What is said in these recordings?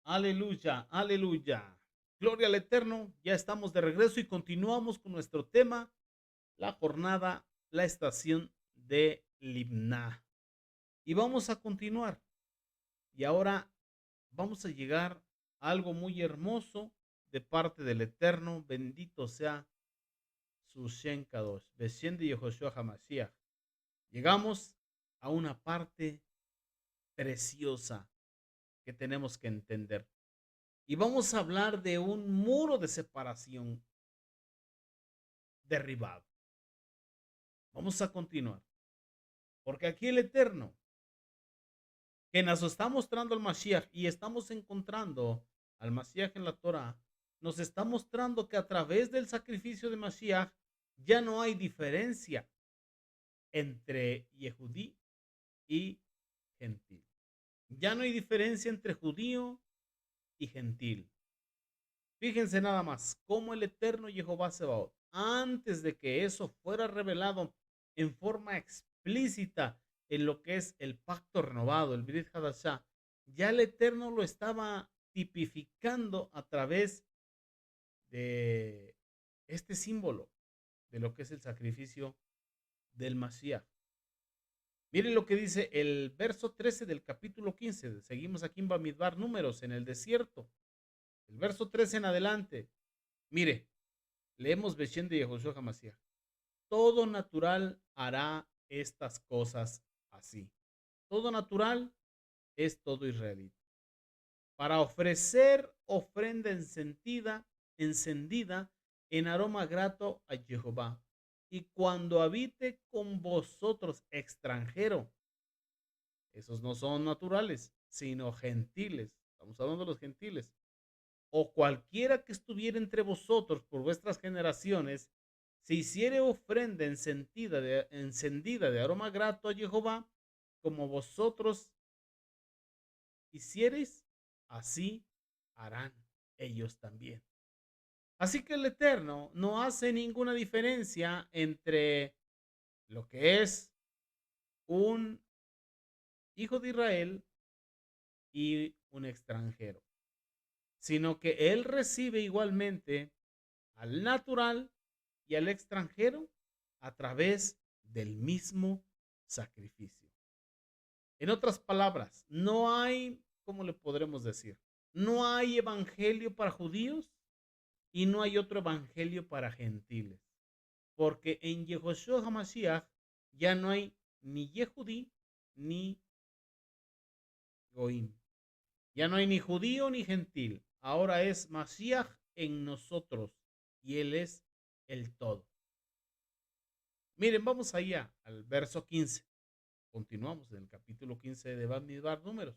Aleluya, aleluya. Gloria al Eterno. Ya estamos de regreso y continuamos con nuestro tema, la jornada, la estación de Limná. Y vamos a continuar. Y ahora vamos a llegar a algo muy hermoso de parte del Eterno. Bendito sea su Shen Kadosh. Beshen de Yehoshua HaMashiach. Llegamos a una parte preciosa que tenemos que entender. Y vamos a hablar de un muro de separación derribado. Vamos a continuar. Porque aquí el Eterno, que nos está mostrando al Mashiach y estamos encontrando al Mashiach en la Torah, nos está mostrando que a través del sacrificio de Mashiach ya no hay diferencia entre Yehudí y gentil. Ya no hay diferencia entre judío y gentil. Fíjense nada más cómo el eterno Jehová Sebaot, antes de que eso fuera revelado en forma explícita en lo que es el pacto renovado, el Brit Hadashah, ya el eterno lo estaba tipificando a través de este símbolo de lo que es el sacrificio del Mashiach. Miren lo que dice el verso 13 del capítulo 15. Seguimos aquí en Bamidbar, números, en el desierto. El verso 13 en adelante. Mire, leemos Beshen de Yehoshua Hamashiach. Todo natural hará estas cosas así. Todo natural es todo israelita. Para ofrecer ofrenda encendida en aroma grato a Jehová. Y cuando habite con vosotros extranjero, esos no son naturales, sino gentiles. Estamos hablando de los gentiles. O cualquiera que estuviera entre vosotros por vuestras generaciones, si hiciere ofrenda encendida de aroma grato a Jehová, como vosotros hiciereis, así harán ellos también. Así que el Eterno no hace ninguna diferencia entre lo que es un hijo de Israel y un extranjero, sino que él recibe igualmente al natural y al extranjero a través del mismo sacrificio. En otras palabras, no hay, ¿cómo le podremos decir? No hay evangelio para judíos y no hay otro evangelio para gentiles. Porque en Yehoshua HaMashiach ya no hay ni Yehudí ni Goim. Ya no hay ni judío ni gentil. Ahora es Mashiach en nosotros y Él es el todo. Miren, vamos allá al verso 15. Continuamos en el capítulo 15 de Bamidbar Números.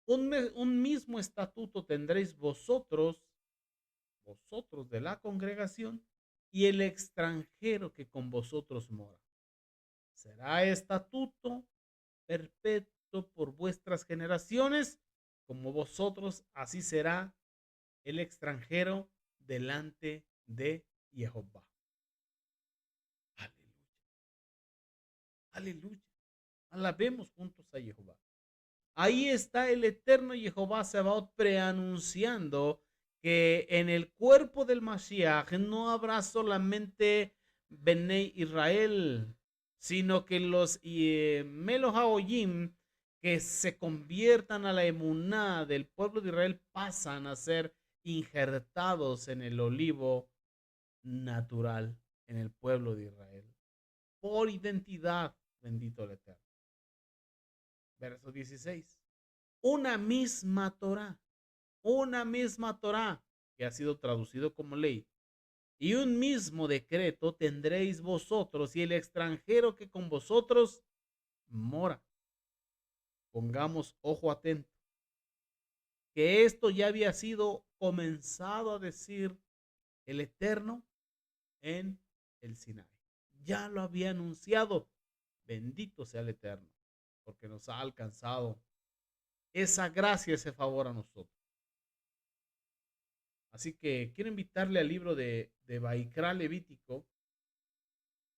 Un mismo estatuto tendréis vosotros de la congregación, y el extranjero que con vosotros mora. Será estatuto perpetuo por vuestras generaciones, como vosotros, así será el extranjero delante de Jehová. Aleluya. Aleluya. Alabemos juntos a Jehová. Ahí está el eterno Jehová Sabaoth preanunciando que en el cuerpo del Mashiach no habrá solamente Benei Israel, sino que los Melo Haoyim que se conviertan a la emuná del pueblo de Israel pasan a ser injertados en el olivo natural en el pueblo de Israel. Por identidad, bendito el Eterno. Verso 16. Una misma Torah que ha sido traducido como ley, y un mismo decreto tendréis vosotros y el extranjero que con vosotros mora. Pongamos ojo atento, que esto ya había sido comenzado a decir el Eterno en el Sinai. Ya lo había anunciado. Bendito sea el Eterno, porque nos ha alcanzado esa gracia, ese favor a nosotros. Así que quiero invitarle al libro de Baikra Levítico.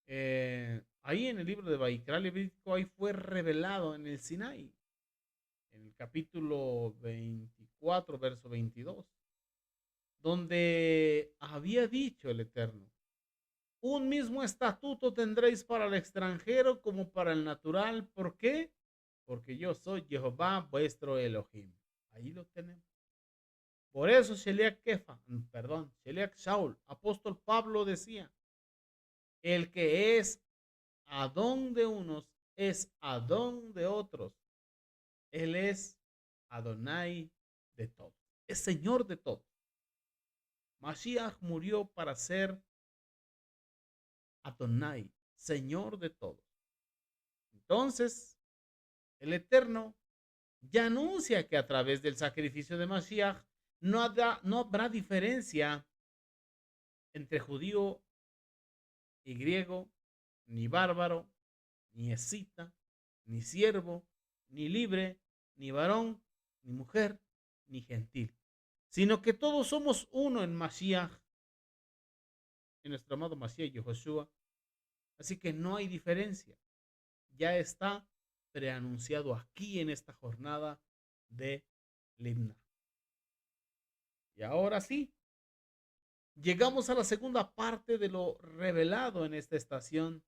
Ahí en el libro de Baikra Levítico, ahí fue revelado en el Sinai, en el capítulo 24. 4, verso 22, donde había dicho el Eterno: un mismo estatuto tendréis para el extranjero como para el natural. ¿Por qué? Porque yo soy Jehová vuestro Elohim. Ahí lo tenemos. Por eso Sheliach Shaul, apóstol Pablo decía: el que es Adón de unos es Adón de otros. Él es Adonai de todos. Es Señor de todos. Mashiach murió para ser Adonai, Señor de todos. Entonces, el Eterno ya anuncia que a través del sacrificio de Mashiach no habrá diferencia entre judío y griego, ni bárbaro, ni escita, ni siervo, ni libre, ni varón, ni mujer, ni gentil, sino que todos somos uno en Mashiach, en nuestro amado Mashiach Yehoshua. Así que no hay diferencia. Ya está preanunciado aquí en esta jornada de Limna. Y ahora sí, llegamos a la segunda parte de lo revelado en esta estación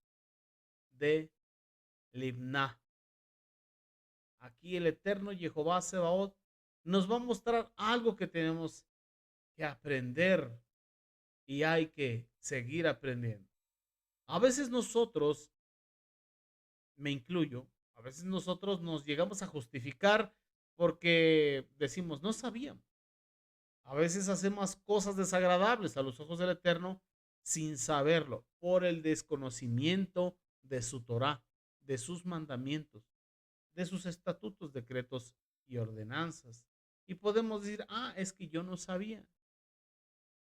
de Limna. Aquí el eterno Jehová Sebaot nos va a mostrar algo que tenemos que aprender y hay que seguir aprendiendo. A veces nosotros, me incluyo, a veces nosotros nos llegamos a justificar porque decimos, no sabíamos. A veces hacemos cosas desagradables a los ojos del Eterno sin saberlo, por el desconocimiento de su Torah, de sus mandamientos, de sus estatutos, decretos y ordenanzas. Y podemos decir, es que yo no sabía.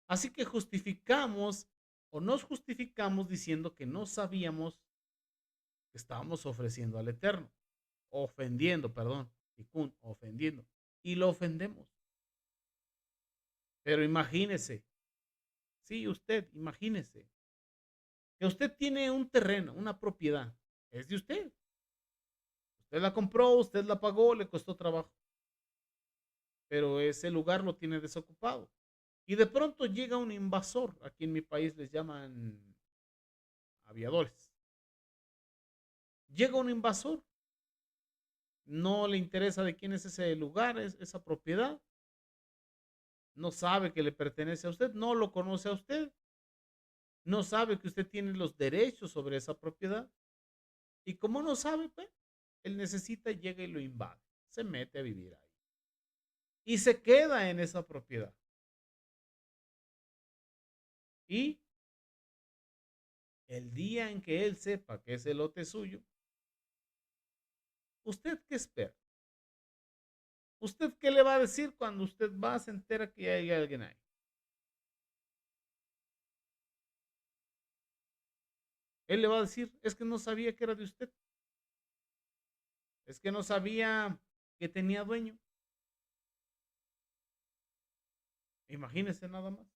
Así que justificamos o nos justificamos diciendo que no sabíamos que estábamos ofreciendo al Eterno, ofendiendo, perdón, ofendiendo, y lo ofendemos. Pero imagínese, sí, usted, imagínese, que usted tiene un terreno, una propiedad, es de usted. Usted la compró, usted la pagó, le costó trabajo, pero ese lugar lo tiene desocupado. Y de pronto llega un invasor, aquí en mi país les llaman aviadores. Llega un invasor, no le interesa de quién es ese lugar, esa propiedad, no sabe que le pertenece a usted, no lo conoce a usted, no sabe que usted tiene los derechos sobre esa propiedad. Y como no sabe, pues, él necesita, llega y lo invade, se mete a vivir ahí. Y se queda en esa propiedad. Y el día en que él sepa que ese lote es suyo, ¿usted qué espera? ¿Usted qué le va a decir cuando usted va, se entera que hay alguien ahí? Él le va a decir, es que no sabía que era de usted. Es que no sabía que tenía dueño. Imagínese nada más.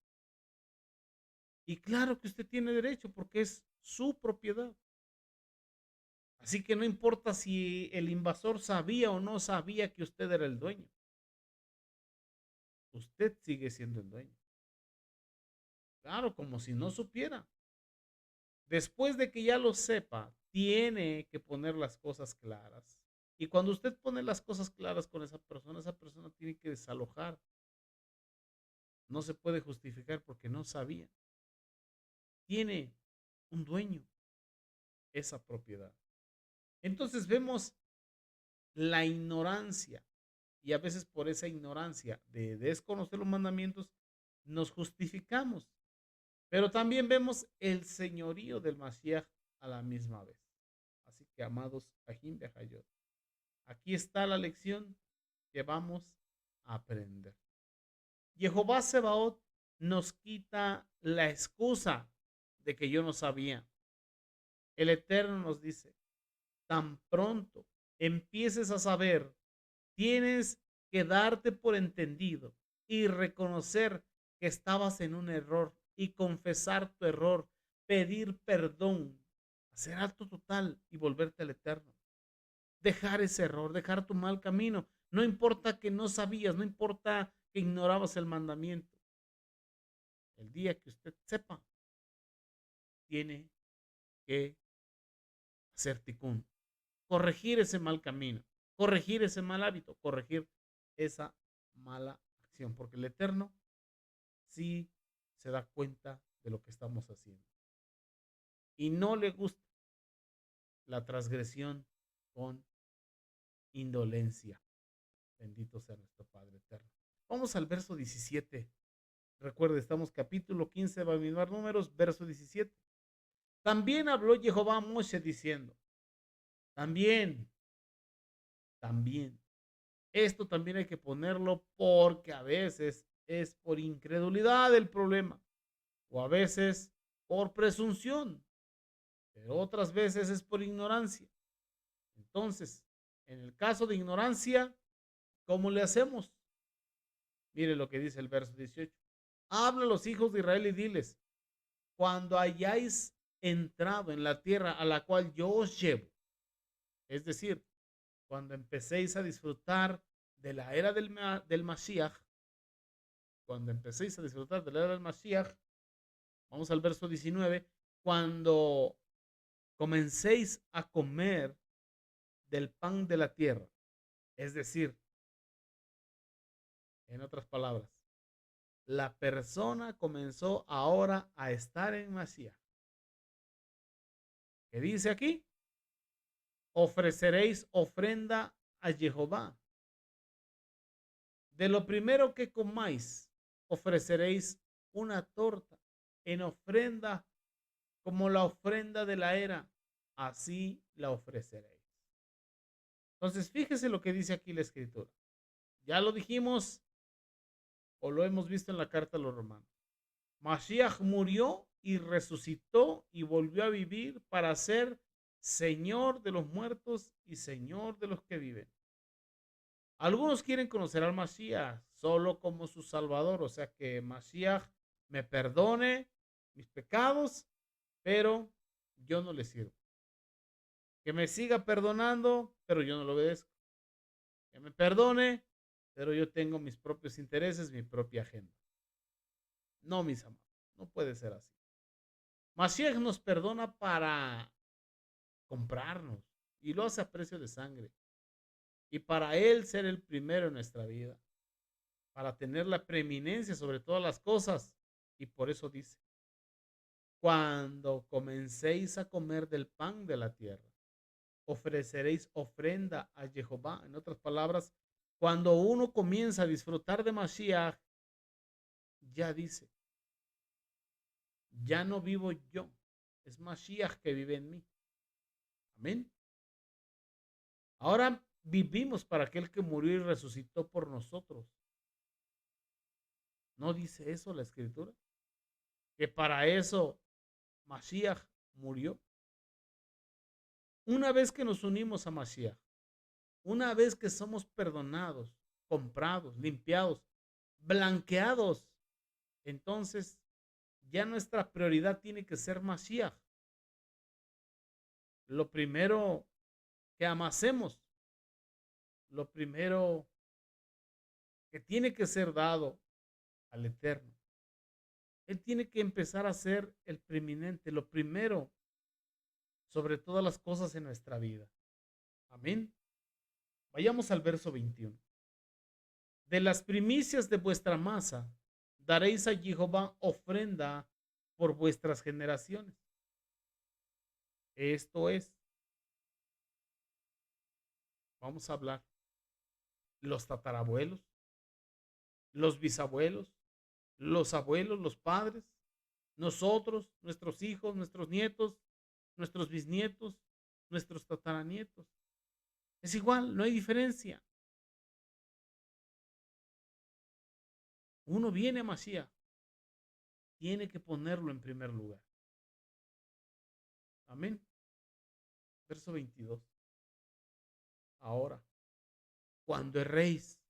Y claro que usted tiene derecho porque es su propiedad. Así que no importa si el invasor sabía o no sabía que usted era el dueño. Usted sigue siendo el dueño. Claro, como si no supiera. Después de que ya lo sepa, tiene que poner las cosas claras. Y cuando usted pone las cosas claras con esa persona tiene que desalojar. No se puede justificar porque no sabía. Tiene un dueño esa propiedad. Entonces vemos la ignorancia y a veces por esa ignorancia de desconocer los mandamientos nos justificamos. Pero también vemos el señorío del Mashiach a la misma vez. Así que, amados, aquí está la lección que vamos a aprender. Jehová Sebaot nos quita la excusa de que yo no sabía. El Eterno nos dice, tan pronto empieces a saber, tienes que darte por entendido y reconocer que estabas en un error y confesar tu error, pedir perdón, hacer alto total y volverte al Eterno. Dejar ese error, dejar tu mal camino, No importa que no sabías, no importa que ignorabas el mandamiento. El día que usted sepa, tiene que hacer ticún, corregir ese mal camino, corregir ese mal hábito, corregir esa mala acción, porque el Eterno sí se da cuenta de lo que estamos haciendo y no le gusta la transgresión con indolencia. Bendito sea nuestro Padre eterno. Vamos al verso 17. Recuerde, estamos capítulo 15, va a mismar números, verso 17. También habló Jehová a Moshe diciendo, también, también. Esto también hay que ponerlo porque a veces es por incredulidad el problema o a veces por presunción, pero otras veces es por ignorancia. Entonces, en el caso de ignorancia, ¿cómo le hacemos? Mire lo que dice el verso 18. Habla a los hijos de Israel y diles, cuando hayáis entrado en la tierra a la cual yo os llevo, es decir, cuando empecéis a disfrutar de la era del Mashiach, cuando empecéis a disfrutar de la era del Mashiach, vamos al verso 19, cuando comencéis a comer del pan de la tierra, es decir, en otras palabras, la persona comenzó ahora a estar en Mashiach. ¿Qué dice aquí? Ofreceréis ofrenda a Jehová. De lo primero que comáis, ofreceréis una torta en ofrenda como la ofrenda de la era, así la ofreceréis. Entonces, fíjese lo que dice aquí la escritura. Ya lo dijimos o lo hemos visto en la carta a los romanos. Mashiach murió y resucitó y volvió a vivir para ser Señor de los muertos y Señor de los que viven. Algunos quieren conocer al Mashiach solo como su Salvador, o sea que Mashiach me perdone mis pecados, pero yo no le sirvo. Que me siga perdonando, pero yo no lo obedezco. Que me perdone, pero yo tengo mis propios intereses, mi propia agenda. No, mis amados, no puede ser así. Mashiach nos perdona para comprarnos y lo hace a precio de sangre. Y para Él ser el primero en nuestra vida, para tener la preeminencia sobre todas las cosas. Y por eso dice, cuando comencéis a comer del pan de la tierra, ofreceréis ofrenda a Jehová. En otras palabras, cuando uno comienza a disfrutar de Mashiach, ya dice, ya no vivo yo, es Mashiach que vive en mí. Amén. Ahora vivimos para aquel que murió y resucitó por nosotros. ¿No dice eso la escritura? Que para eso Mashiach murió. Una vez que nos unimos a Mashiach, una vez que somos perdonados, comprados, limpiados, blanqueados, entonces ya nuestra prioridad tiene que ser Mashiach. Lo primero que amasemos, lo primero que tiene que ser dado al Eterno. Él tiene que empezar a ser el preeminente, lo primero sobre todas las cosas en nuestra vida. Amén. Vayamos al verso 21. De las primicias de vuestra masa daréis a Jehová ofrenda por vuestras generaciones. Esto es, vamos a hablar, los tatarabuelos, los bisabuelos, los abuelos, los padres, nosotros, nuestros hijos, nuestros nietos, nuestros bisnietos, nuestros tataranietos. Es igual, no hay diferencia. Uno viene a Mashiach, tiene que ponerlo en primer lugar. Amén. Verso 22. Ahora, cuando erréis,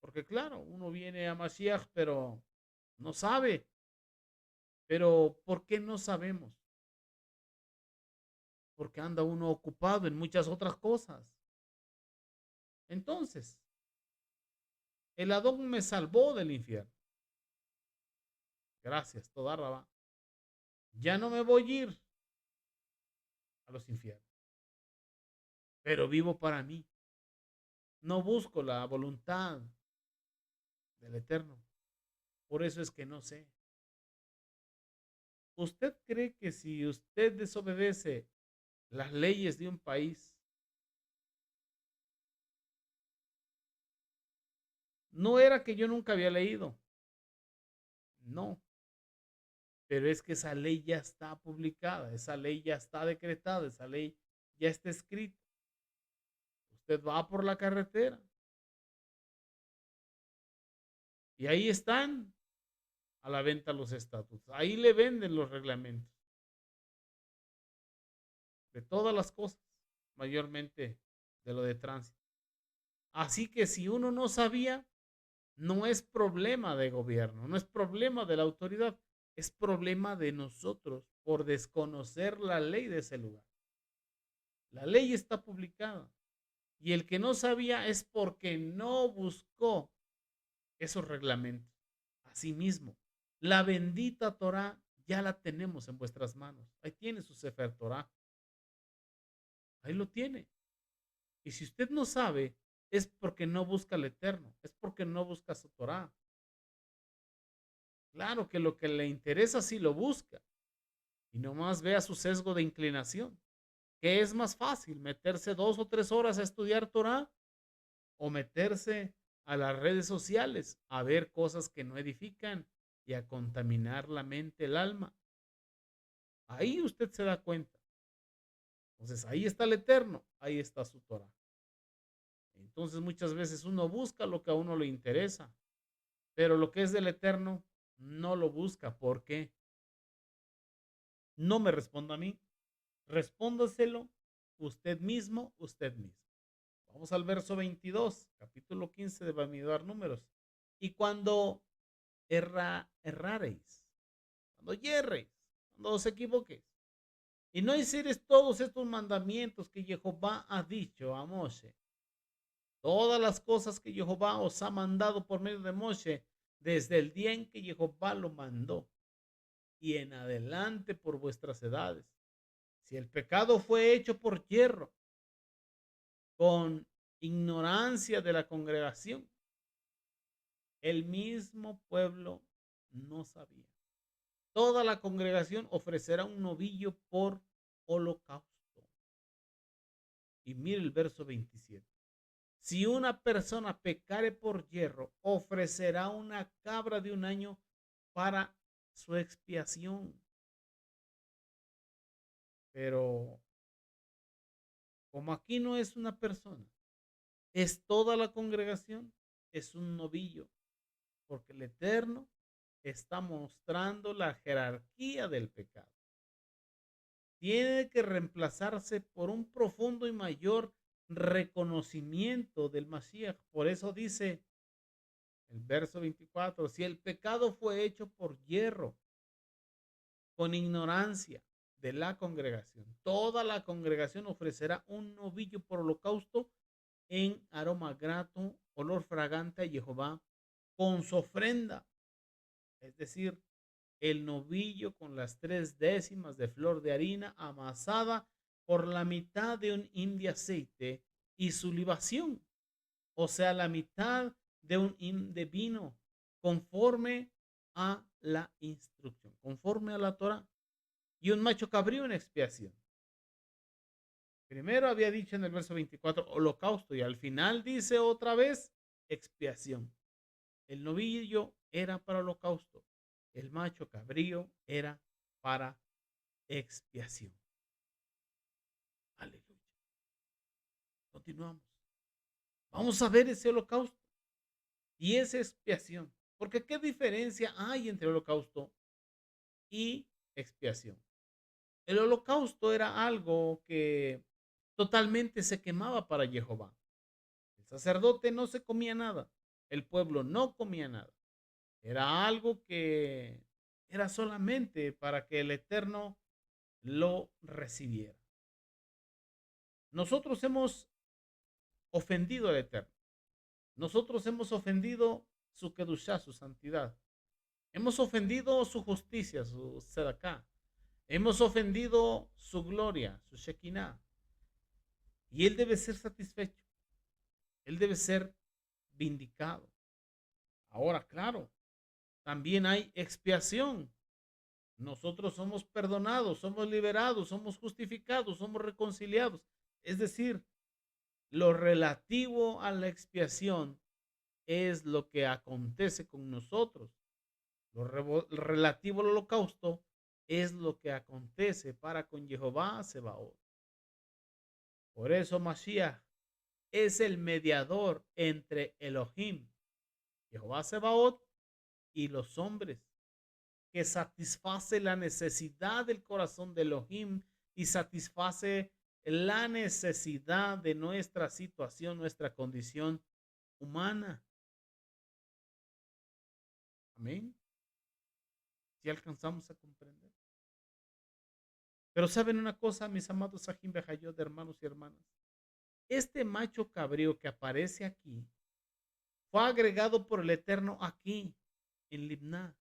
porque claro, uno viene a Mashiach, pero no sabe. Pero ¿por qué no sabemos? Porque anda uno ocupado en muchas otras cosas. Entonces, el Adón me salvó del infierno. Gracias, toda Rabá. Ya no me voy a ir a los infiernos, pero vivo para mí. No busco la voluntad del Eterno. Por eso es que no sé. ¿Usted cree que si usted desobedece las leyes de un país, no era que yo nunca había leído? No, pero es que esa ley ya está publicada, esa ley ya está decretada, esa ley ya está escrita. Usted va por la carretera y ahí están a la venta los estatutos. Ahí le venden los reglamentos de todas las cosas, mayormente de lo de tránsito. Así que si uno no sabía, no es problema de gobierno, no es problema de la autoridad, es problema de nosotros por desconocer la ley de ese lugar. La ley está publicada y el que no sabía es porque no buscó esos reglamentos. Asimismo, la bendita Torah ya la tenemos en vuestras manos. Ahí tiene su Sefer Torah. Ahí lo tiene. Y si usted no sabe, es porque no busca el Eterno, es porque no busca su Torah. Claro que lo que le interesa sí lo busca y nomás vea su sesgo de inclinación. ¿Qué es más fácil? ¿Meterse 2 o 3 horas a estudiar Torah o meterse a las redes sociales a ver cosas que no edifican y a contaminar la mente, el alma? Ahí usted se da cuenta. Entonces ahí está el Eterno, ahí está su Torah. Entonces muchas veces uno busca lo que a uno le interesa, pero lo que es del Eterno no lo busca. ¿Por qué? No me responda a mí, respóndaselo usted mismo, usted mismo. Vamos al verso 22, capítulo 15 de Bamidbar Números. Y cuando errareis, cuando yerreis, cuando os equivoquéis, y no hicieres todos estos mandamientos que Jehová ha dicho a Moshe, todas las cosas que Jehová os ha mandado por medio de Moshe, desde el día en que Jehová lo mandó, y en adelante por vuestras edades. Si el pecado fue hecho por hierro, con ignorancia de la congregación, el mismo pueblo no sabía. Toda la congregación ofrecerá un novillo por holocausto. Y mire el verso 27. Si una persona pecare por hierro, ofrecerá una cabra de un año para su expiación. Pero como aquí no es una persona, es toda la congregación, es un novillo, porque el Eterno está mostrando la jerarquía del pecado. Tiene que reemplazarse por un profundo y mayor reconocimiento del Mashiach. Por eso dice el verso 24, si el pecado fue hecho por hierro, con ignorancia de la congregación, toda la congregación ofrecerá un novillo por holocausto en aroma grato, olor fragante a Jehová, con su ofrenda, es decir, el novillo con las 3 décimas de flor de harina amasada por la mitad de un hin de aceite y su libación, o sea, la mitad de un hin de vino, conforme a la instrucción, conforme a la Torah, y un macho cabrío en expiación. Primero había dicho en el verso 24 holocausto y al final dice otra vez expiación. El novillo era para holocausto, el macho cabrío era para expiación. Aleluya. Continuamos. Vamos a ver ese holocausto y esa expiación. Porque ¿qué diferencia hay entre holocausto y expiación? El holocausto era algo que totalmente se quemaba para Jehová. El sacerdote no se comía nada. El pueblo no comía nada. Era algo que era solamente para que el Eterno lo recibiera. Nosotros hemos ofendido al Eterno. Nosotros hemos ofendido su kedushá, su santidad. Hemos ofendido su justicia, su sedaká. Hemos ofendido su gloria, su shekinah. Y él debe ser satisfecho. Él debe ser vindicado. Ahora, claro, también hay expiación. Nosotros somos perdonados, somos liberados, somos justificados, somos reconciliados. Es decir, lo relativo a la expiación es lo que acontece con nosotros. Lo relativo al holocausto es lo que acontece para con Jehová Sebaot. Por eso Mashiach es el mediador entre Elohim, Jehová Sebaot, y los hombres, que satisface la necesidad del corazón de Elohim y satisface la necesidad de nuestra situación, nuestra condición humana. Amén. Si alcanzamos a comprender. Pero saben una cosa, mis amados Sahim Bejayot, hermanos y hermanas. Este macho cabrío que aparece aquí fue agregado por el Eterno aquí, en Libná.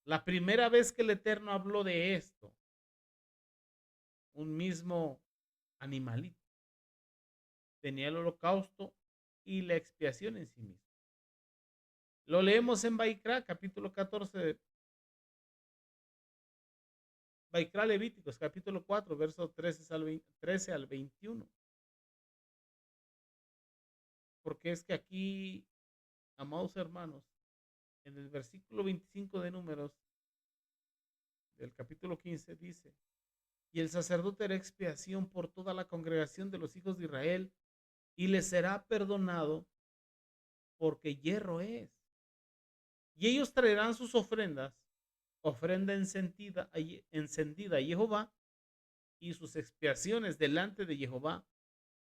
La primera vez que el Eterno habló de esto, un mismo animalito tenía el holocausto y la expiación en sí mismo. Lo leemos en Baikra, capítulo 14, Baikra Levíticos, capítulo 4, versos 13 al 21. Porque es que aquí, amados hermanos, en el versículo 25 de Números, del capítulo 15, dice: y el sacerdote hará expiación por toda la congregación de los hijos de Israel, y les será perdonado, porque hierro es. Y ellos traerán sus ofrendas, ofrenda encendida a Jehová, y sus expiaciones delante de Jehová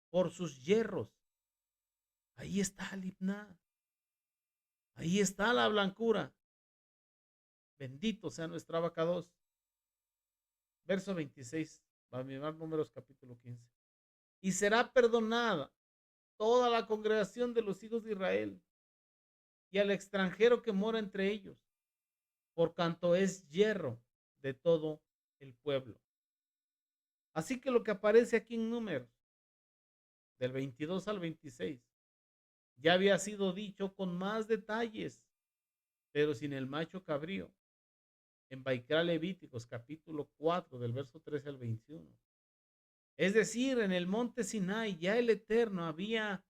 por sus hierros. Ahí está el himná. Ahí está la blancura. Bendito sea nuestra abacados. Verso 26. Va a mirar Números capítulo 15. Y será perdonada toda la congregación de los hijos de Israel y al extranjero que mora entre ellos, por cuanto es hierro de todo el pueblo. Así que lo que aparece aquí en Números, del 22 al 26, ya había sido dicho con más detalles, pero sin el macho cabrío, en Baikra Levíticos, capítulo 4, del verso 13 al 21. Es decir, en el monte Sinai ya el Eterno había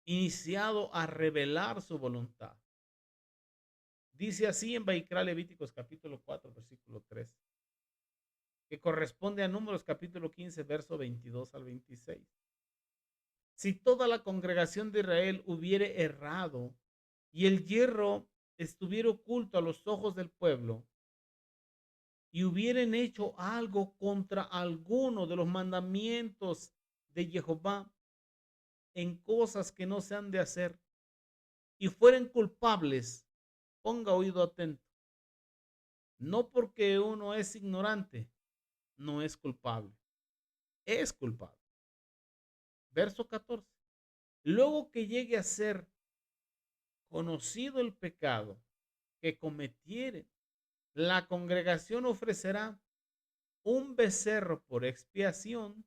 iniciado a revelar su voluntad. Dice así en Baikra Levíticos, capítulo 4, versículo 3, que corresponde a Números, capítulo 15, verso 22 al 26. Si toda la congregación de Israel hubiere errado y el hierro estuviera oculto a los ojos del pueblo, y hubieran hecho algo contra alguno de los mandamientos de Jehová en cosas que no se han de hacer, y fueren culpables, ponga oído atento, no porque uno es ignorante, no es culpable, es culpable. Verso 14. Luego que llegue a ser conocido el pecado que cometiere, la congregación ofrecerá un becerro por expiación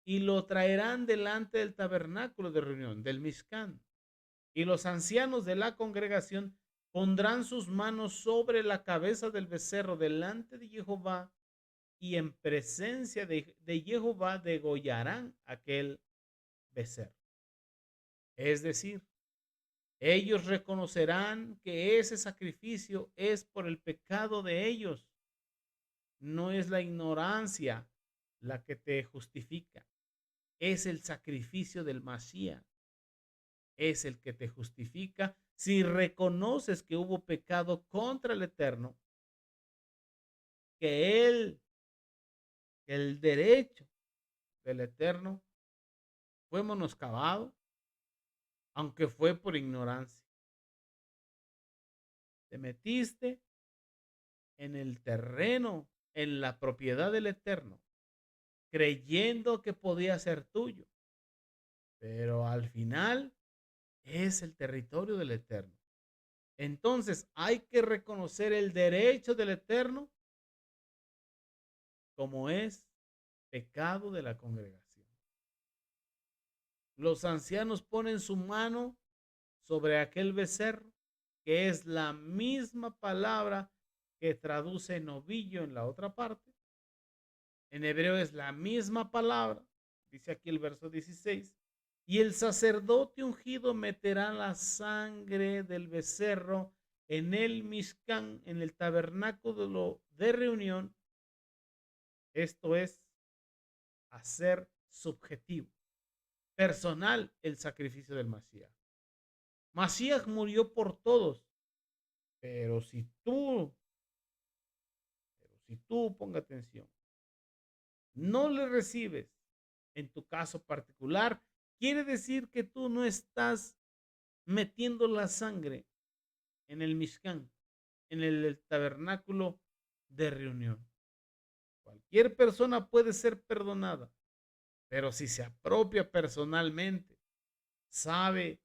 y lo traerán delante del tabernáculo de reunión, del Mishkan. Y los ancianos de la congregación pondrán sus manos sobre la cabeza del becerro delante de Jehová, y en presencia de Jehová degollarán aquel becerro. Es decir, ellos reconocerán que ese sacrificio es por el pecado de ellos. No es la ignorancia la que te justifica. Es el sacrificio del Mashiach. Es el que te justifica si reconoces que hubo pecado contra el Eterno, que el derecho del Eterno fue menoscabado, aunque fue por ignorancia. Te metiste en el terreno, en la propiedad del Eterno, creyendo que podía ser tuyo. pero al final es el territorio del Eterno. Entonces hay que reconocer el derecho del Eterno como es pecado de la congregación. Los ancianos ponen su mano sobre aquel becerro, que es la misma palabra que traduce novillo en la otra parte. En hebreo es la misma palabra, dice aquí el verso 16. Y el sacerdote ungido meterá la sangre del becerro en el Mishkan, en el tabernáculo de reunión. Esto es hacer subjetivo, personal, el sacrificio del Mashiach. Mashiach murió por todos, pero si tú, ponga atención, no le recibes en tu caso particular, quiere decir que tú no estás metiendo la sangre en el Mishkan, en el tabernáculo de reunión. Cualquier persona puede ser perdonada, pero si se apropia personalmente, sabe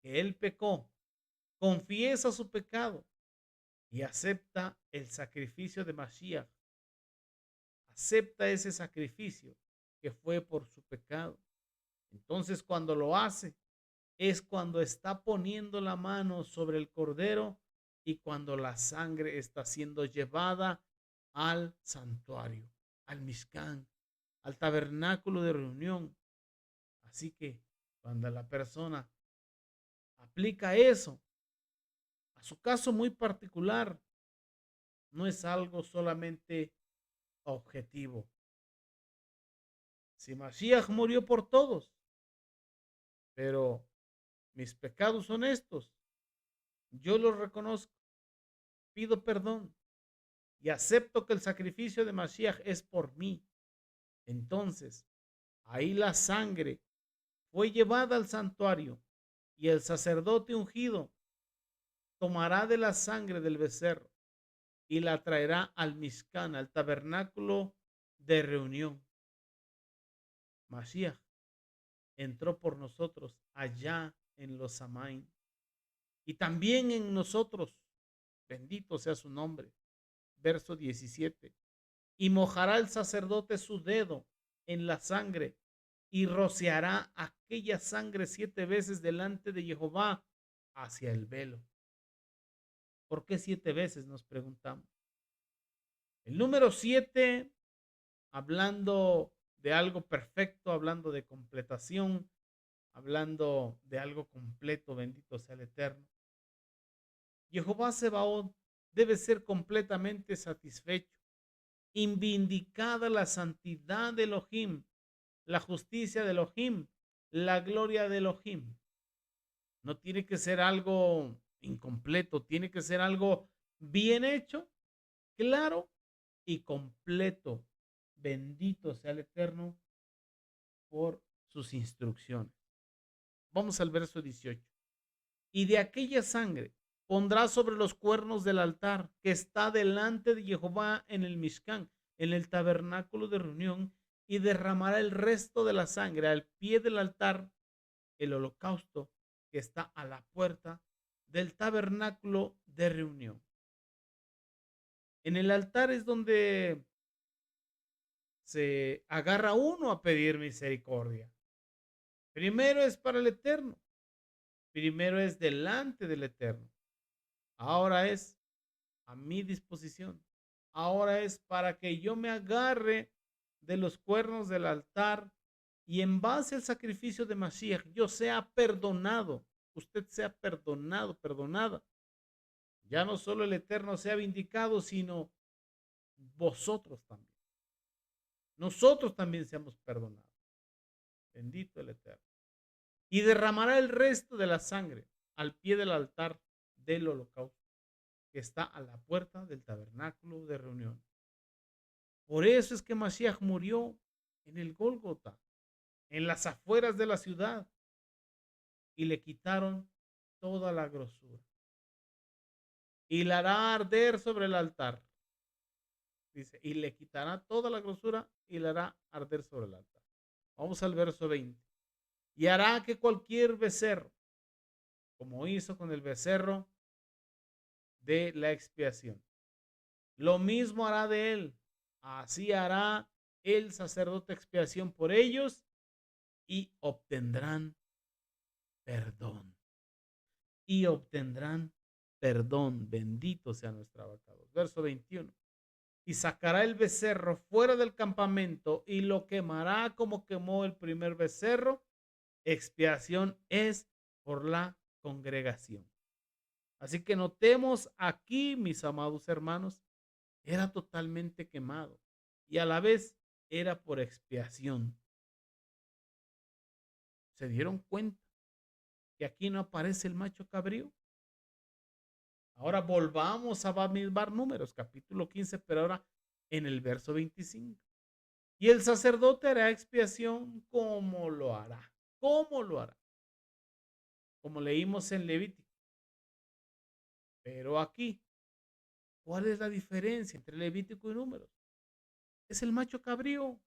que él pecó, confiesa su pecado y acepta el sacrificio de Mashiach, acepta ese sacrificio que fue por su pecado. Entonces, cuando lo hace, es cuando está poniendo la mano sobre el cordero y cuando la sangre está siendo llevada al santuario, al Mishkan, al tabernáculo de reunión. Así que cuando la persona aplica eso a su caso muy particular, no es algo solamente objetivo. Si Mashiach murió por todos, pero mis pecados son estos, yo los reconozco, pido perdón y acepto que el sacrificio de Mashiach es por mí. Entonces, ahí la sangre fue llevada al santuario y el sacerdote ungido tomará de la sangre del becerro y la traerá al Mishkan, al tabernáculo de reunión. Mashiach entró por nosotros allá en los Samaín y también en nosotros. Bendito sea su nombre. Verso 17. Y mojará el sacerdote su dedo en la sangre y rociará aquella sangre 7 veces delante de Jehová hacia el velo. ¿Por qué 7 veces? Nos preguntamos. El número 7, hablando de algo perfecto, hablando de completación, hablando de algo completo, bendito sea el Eterno. Jehová Sebaot debe ser completamente satisfecho, vindicada la santidad de Elohim, la justicia de Elohim, la gloria de Elohim. No tiene que ser algo incompleto, tiene que ser algo bien hecho, claro y completo. Bendito sea el Eterno por sus instrucciones. Vamos al verso 18. Y de aquella sangre pondrá sobre los cuernos del altar que está delante de Jehová en el Mishkan, en el tabernáculo de reunión, y derramará el resto de la sangre al pie del altar, el holocausto que está a la puerta del tabernáculo de reunión. En el altar es donde se agarra uno a pedir misericordia. Primero es para el Eterno, primero es delante del Eterno. Ahora es a mi disposición. Ahora es para que yo me agarre de los cuernos del altar y en base al sacrificio de Mashiach yo sea perdonado. Usted sea perdonado, perdonada. Ya no solo el Eterno sea vindicado, sino vosotros también. Nosotros también seamos perdonados. Bendito el Eterno. Y derramará el resto de la sangre al pie del altar del holocausto, que está a la puerta del tabernáculo de reunión. Por eso es que Mashiach murió en el Gólgota, en las afueras de la ciudad, y le quitaron toda la grosura. Y la hará arder sobre el altar. Dice, y le quitará toda la grosura y la hará arder sobre el altar. Vamos al verso 20. y hará que cualquier becerro, como hizo con el becerro de la expiación, lo mismo hará de él. Así hará el sacerdote expiación por ellos y obtendrán perdón. Y obtendrán perdón. Bendito sea nuestro abacado. Verso 21. Y sacará el becerro fuera del campamento y lo quemará como quemó el primer becerro. Expiación es por la congregación. Así que notemos aquí, mis amados hermanos, era totalmente quemado y a la vez era por expiación. ¿Se dieron cuenta que aquí no aparece el macho cabrío? Ahora volvamos a Bamidbar Números, capítulo 15, pero ahora en el verso 25. Y el sacerdote hará expiación. ¿Cómo lo hará? ¿Cómo lo hará? Como leímos en Levítico. Pero aquí, ¿cuál es la diferencia entre Levítico y Números? Es el macho cabrío.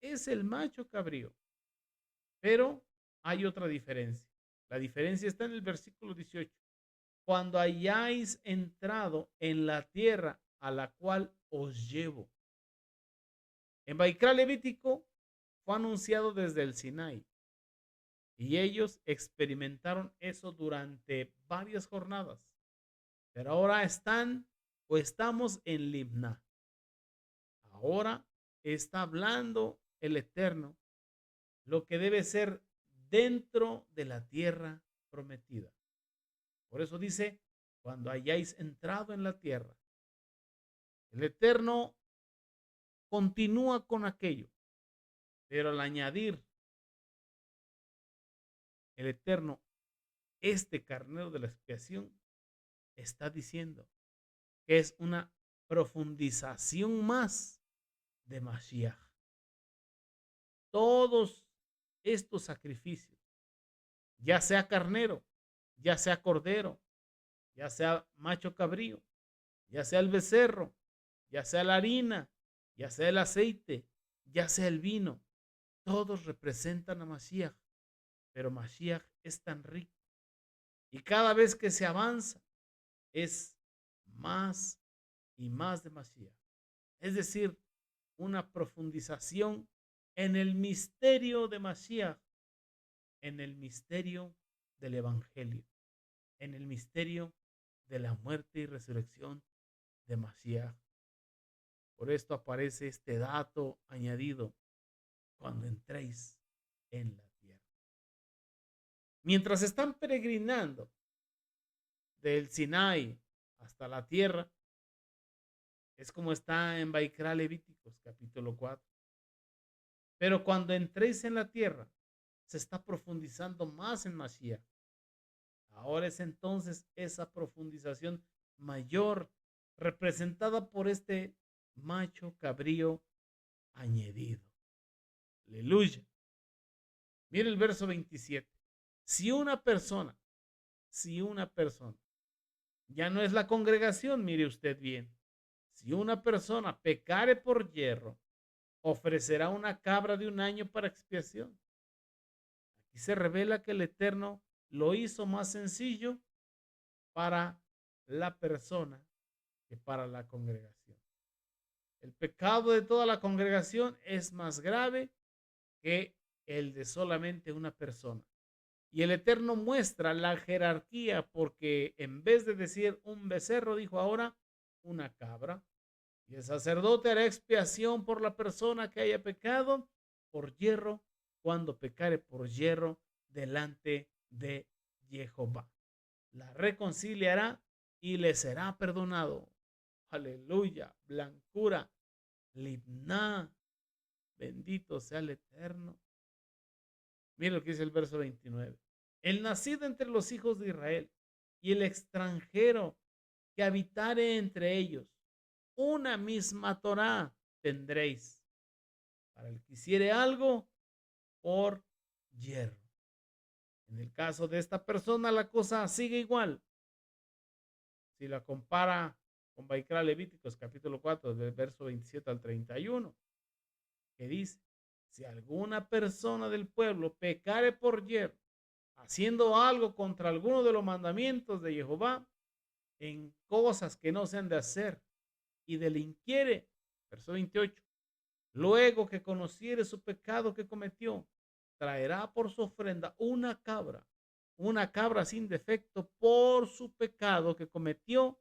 Es el macho cabrío. Pero hay otra diferencia. La diferencia está en el versículo 18. Cuando hayáis entrado en la tierra a la cual os llevo. En Baikra Levítico fue anunciado desde el Sinai y ellos experimentaron eso durante varias jornadas. Pero ahora están o estamos en Libna. Ahora está hablando el Eterno lo que debe ser dentro de la tierra prometida. Por eso dice, cuando hayáis entrado en la tierra, el Eterno continúa con aquello, pero al añadir el Eterno, este carnero de la expiación, está diciendo que es una profundización más de Mashiach. Todos estos sacrificios, ya sea carnero, ya sea cordero, ya sea macho cabrío, ya sea el becerro, ya sea la harina, ya sea el aceite, ya sea el vino, todos representan a Mashiach, pero Mashiach es tan rico y cada vez que se avanza es más y más de Mashiach. Es decir, una profundización en el misterio de Mashiach, en el misterio del Evangelio, en el misterio de la muerte y resurrección de Mashiach. Por esto aparece este dato añadido cuando entréis en la tierra. Mientras están peregrinando del Sinai hasta la tierra, es como está en Baikra Levíticos, capítulo 4. Pero cuando entréis en la tierra, se está profundizando más en Mashiach. Ahora es entonces esa profundización mayor representada por este macho cabrío añadido. Aleluya. Mire el verso 27. Si una persona, ya no es la congregación, mire usted bien, si una persona pecare por yerro, ofrecerá una cabra de un año para expiación. Aquí se revela que el Eterno lo hizo más sencillo para la persona que para la congregación. El pecado de toda la congregación es más grave que el de solamente una persona. Y el Eterno muestra la jerarquía porque en vez de decir un becerro, dijo ahora una cabra. Y el sacerdote hará expiación por la persona que haya pecado por yerro cuando pecare por yerro delante de Jehová. La reconciliará y le será perdonado. Aleluya, blancura, libná, bendito sea el Eterno. Mira lo que dice el verso 29. El nacido entre los hijos de Israel y el extranjero que habitare entre ellos, una misma Torá tendréis. Para el que hiciere algo por yerro. En el caso de esta persona, la cosa sigue igual. Si la compara con Baikra Levíticos, capítulo 4, del verso 27 al 31, que dice, si alguna persona del pueblo pecare por yerro, haciendo algo contra alguno de los mandamientos de Jehová, en cosas que no se han de hacer, y delinquiere, verso 28, luego que conociere su pecado que cometió, traerá por su ofrenda una cabra sin defecto por su pecado que cometió,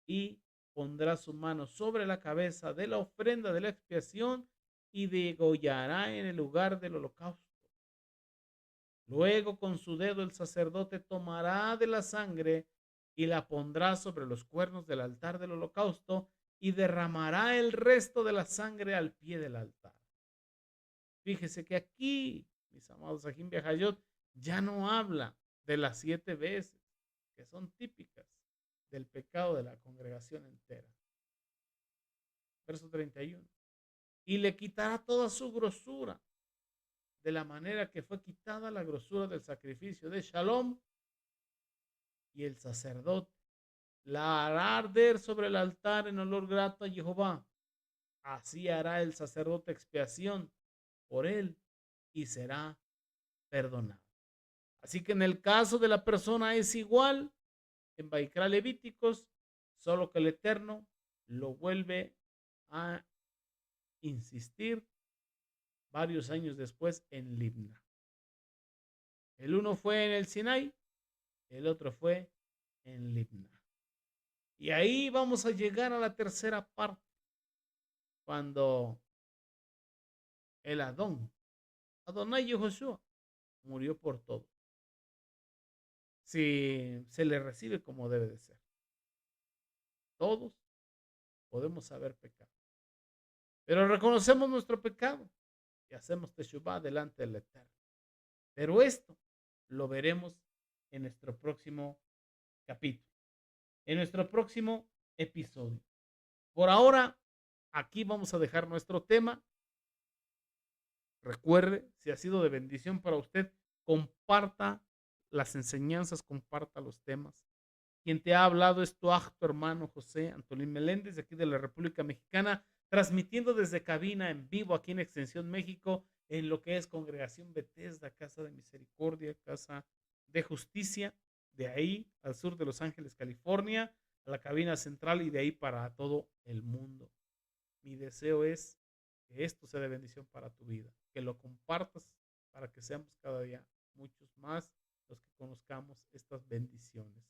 y pondrá su mano sobre la cabeza de la ofrenda de la expiación y degollará en el lugar del holocausto. Luego con su dedo el sacerdote tomará de la sangre y la pondrá sobre los cuernos del altar del holocausto y derramará el resto de la sangre al pie del altar. Fíjese que aquí, mis amados Ajim Viajayot, ya no habla de las 7 veces que son típicas del pecado de la congregación entera. Verso 31. Y le quitará toda su grosura, de la manera que fue quitada la grosura del sacrificio de Shalom, y el sacerdote la hará arder sobre el altar en olor grato a Jehová. Así hará el sacerdote expiación por él y será perdonado. Así que en el caso de la persona es igual en Baikra Levíticos, solo que el Eterno lo vuelve a insistir varios años después en Libna. El uno fue en el Sinai, el otro fue en Libna. Y ahí vamos a llegar a la tercera parte, cuando el Adonai Yehoshua, murió por todo. Si se le recibe como debe de ser. Todos podemos haber pecado, pero reconocemos nuestro pecado y hacemos teshuvá delante del Eterno. Pero esto lo veremos en nuestro próximo capítulo, en nuestro próximo episodio. Por ahora, aquí vamos a dejar nuestro tema. Recuerde, si ha sido de bendición para usted, comparta las enseñanzas, comparta los temas. Quien te ha hablado es tu hermano José Antolín Meléndez, de aquí de la República Mexicana, transmitiendo desde cabina en vivo aquí en Extensión México, en lo que es Congregación Bethesda, Casa de Misericordia, Casa de Justicia, de ahí al sur de Los Ángeles, California, a la cabina central y de ahí para todo el mundo. Mi deseo es que esto sea de bendición para tu vida, que lo compartas para que seamos cada día muchos más los que conozcamos estas bendiciones.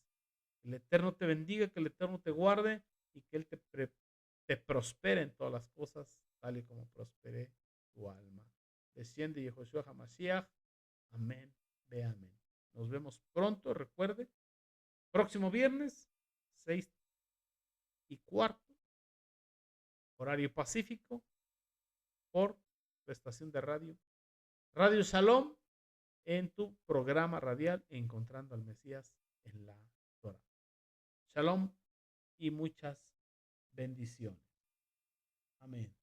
Que el Eterno te bendiga, que el Eterno te guarde y que Él te prospere en todas las cosas, tal y como prospere tu alma. Desciende Yehoshua HaMashiach. Amén. Ve amén. Nos vemos pronto. Recuerde, próximo viernes, 6:15, horario pacífico, por tu estación de radio, Radio Shalom, en tu programa radial Encontrando al Mesías en la Torah. Shalom y muchas bendiciones. Amén.